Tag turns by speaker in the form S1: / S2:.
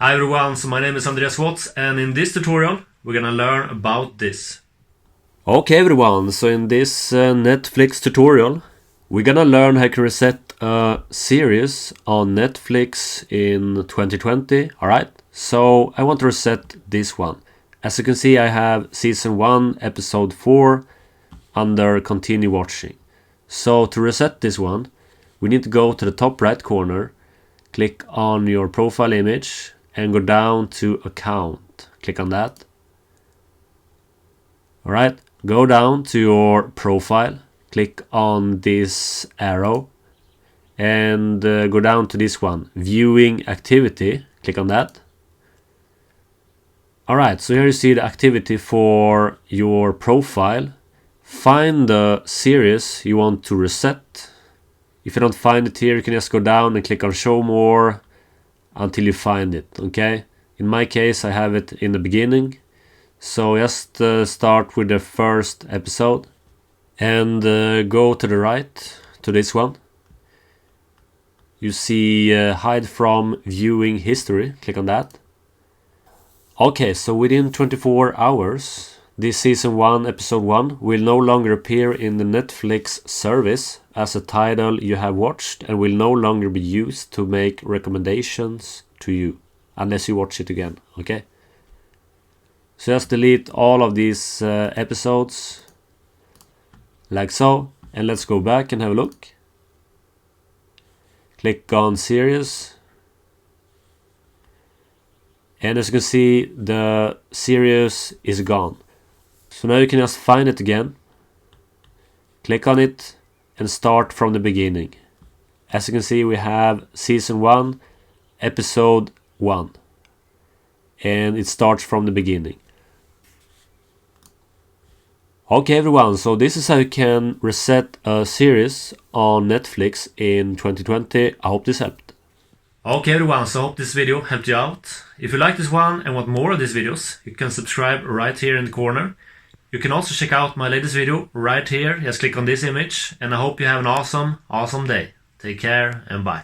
S1: Hi everyone, so my name is Andreas Waatz, and in this tutorial we're gonna learn about this.
S2: Okay everyone, so in this Netflix tutorial we're gonna learn how to reset a series on Netflix in 2020. Alright, so I want to reset this one. As you can see, I have season 1 episode 4 under continue watching. So to reset this one, we need to go to the top right corner, click on your profile image and go down to account. Click on that. Alright, go down to your profile, click on this arrow and go down to this one, viewing activity. Click on that. Alright, so here you see the activity for your profile. Find the series you want to reset. If you don't find it here, you can just go down and click on show more until you find it, okay? In my case, I have it in the beginning. So just start with the first episode and go to the right to this one. You see hide from viewing history. Click on that. Okay, so within 24 hours, this season 1, episode 1 will no longer appear in the Netflix service as a title you have watched and will no longer be used to make recommendations to you unless you watch it again, okay? So just delete all of these episodes like so, and let's go back and have a look. Click on series. And as you can see, the series is gone. So now you can just find it again. Click on it and start from the beginning. As you can see, we have season 1, episode 1. And it starts from the beginning. Okay everyone, so this is how you can reset a series on Netflix in 2020. I hope this helped.
S1: Okay everyone, so I hope this video helped you out. If you like this one and want more of these videos, you can subscribe right here in the corner. You can also check out my latest video right here. Just click on this image, and I hope you have an awesome day. Take care and bye.